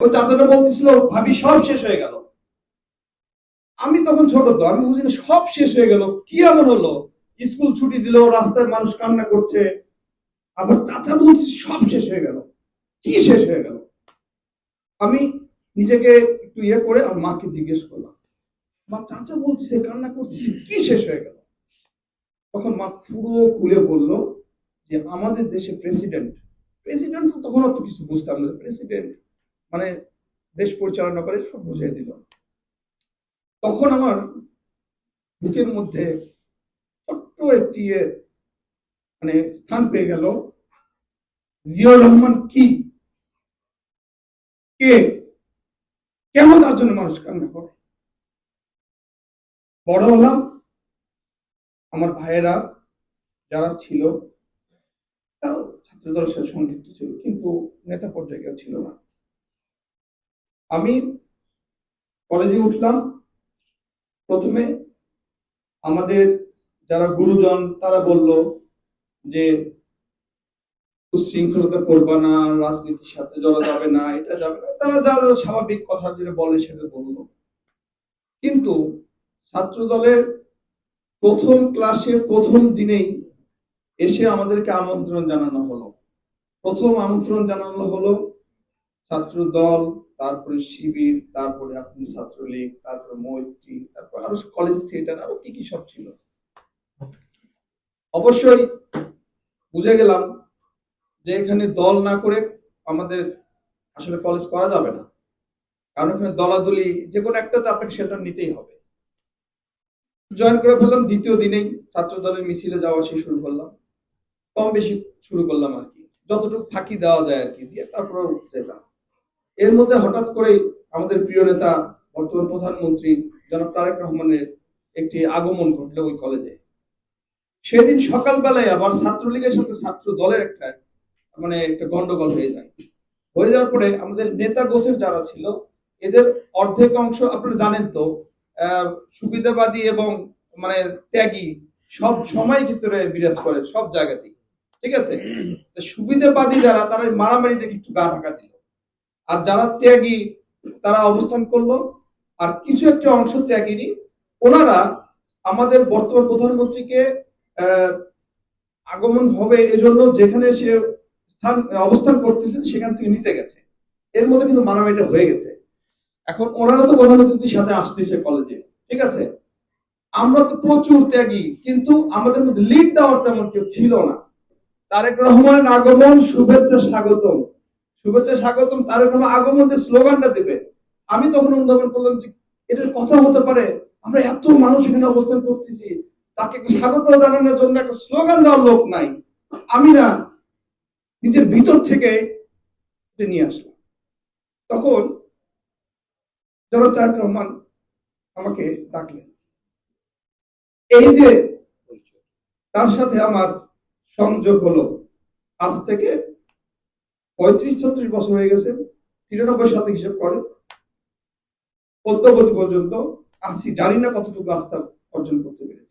ও চাচাটা বলতেছিল ভাবি সব শেষ হয়ে গেল। আমি তখন ছোট, তো আমি বুঝি না সব শেষ হয়ে গেল কি এমন হলো, স্কুল ছুটি দিল, রাস্তায় মানুষ কান্না করছে, আবার চাচা বলছে সব শেষ হয়ে গেল। কি শেষ হয়ে গেল? আমি নিজেকে একটু ইয়ে করে আমার মাকে জিজ্ঞেস করলাম, মা চাচা বলছে কান্না করছে কি শেষ হয়ে গেল? তখন মা পুরো খুলে বলল যে আমাদের দেশে প্রেসিডেন্ট, প্রেসিডেন্ট তো তখন অত কিছু বুঝতাম না, প্রেসিডেন্ট মানে দেশ পরিচালনা করে, সব বুঝিয়ে দিল। তখন আমার বুকের মধ্যে ছোট্ট একটি মানে স্থান পেয়ে গেল, জিয়াউর রহমান কি, কে, কেন তার জন্য মানুষ কান্না করে। বড় হলাম, আমার ভাইয়েরা যারা ছিল তারাও ছাত্রদলের সাথে সংযুক্ত ছিল, কিন্তু নেতা পর্যায়ে কেউ ছিল না। আমি কলেজে উঠলাম, প্রথমে আমাদের যারা গুরুজন তারা বলল যে উশৃঙ্খলতা করবা না, রাজনীতির সাথে জড়া যাবে না, এটা যাবে না, তারা যা যা স্বাভাবিক কথা যেটা বলে সেটা বললো। কিন্তু ছাত্র দলের প্রথম ক্লাসে প্রথম দিনেই এসে আমাদেরকে আমন্ত্রণ জানানো হলো। প্রথম আমন্ত্রণ জানানো হলো ছাত্র দল, তারপরে শিবির, তারপরে আপনি ছাত্রলীগ, তারপরে মৈত্রী, তারপর আরো কলেজ থিয়েটার, আরো কি কি সব ছিল। অবশ্যই বুঝে গেলাম যে এখানে দল না করে আমাদের আসলে কলেজ করা যাবে না, কারণ এখানে দলাদলি যে কোনো একটা তো আপনাকে শেল্টার নিতেই হবে। জয়েন করে ফেললাম, দ্বিতীয় দিনেই ছাত্র দলের মিছিলে যাওয়া আসি শুরু করলাম, কম বেশি শুরু করলাম আর কি, যতটুকু ফাঁকি দেওয়া যায় আর কি দিয়ে তারপরে যেতাম। এর মধ্যে হঠাৎ করেই আমাদের প্রিয় নেতা বর্তমান প্রধানমন্ত্রী জনাব তারেক রহমানের একটি আগমন ঘটলো ওই কলেজে। সেদিন সকালবেলায় আবার ছাত্রলীগের সাথে ছাত্র দলের একটা মানে একটা গন্ডগোল হয়ে যায়। হয়ে যাওয়ার পরে আমাদের নেতা গোছের যারা ছিল এদের অর্ধেক অংশ আপনারা জানেন তো সুবিধাবাদী এবং মানে ত্যাগী সব সময় ভিতরে বিরাজ করে সব জায়গাতেই, ঠিক আছে। সুবিধাবাদী যারা তারা মারামারি দেখে একটু গা ঢাকা দিল, আর যারা ত্যাগী তারা অবস্থান করলো, আর কিছু একটা অংশ ত্যাগীরই ওনারা আমাদের বর্তমান প্রধানমন্ত্রীকে আগমন হবে এজন্য যেখানে সে স্থান অবস্থান করতেছেন সেখান থেকে নিতে গেছে। এর মধ্যে কিন্তু মারামারিটা হয়ে গেছে। এখন ওনারা তো প্রধান অতিথির সাথে আসতেছে কলেজে, ঠিক আছে, আমরা তো প্রচুর ত্যাগী, কিন্তু আমাদের মধ্যে লিড দেওয়ার তেমন কেউ ছিল না। তারেক রহমানের আগমন শুভেচ্ছা স্বাগতম, শুভেচ্ছা স্বাগতম, তারেক রহমান আগমন যে স্লোগানটা দেবে, আমি তখন অনুধাবন করলাম যে এটার কথা হতে পারে আমরা এত মানুষ এখানে অবস্থান করতেছি, তাকে স্বাগত জানানোর জন্য একটা স্লোগান দেওয়ার লোক নাই, আমি না নিজের ভিতর থেকে নিয়ে আসলাম। তখন জনাব তারেক রহমান আমাকে ডাকলেন। এই যে তার সাথে আমার সংযোগ হলো আজ থেকে 35-36 বছর হয়ে গেছে, 93 সালে হিসেব করে অদ্যাবধি পর্যন্ত আছি, জানি না কতটুকু আস্থা অর্জন করতে পেরেছি।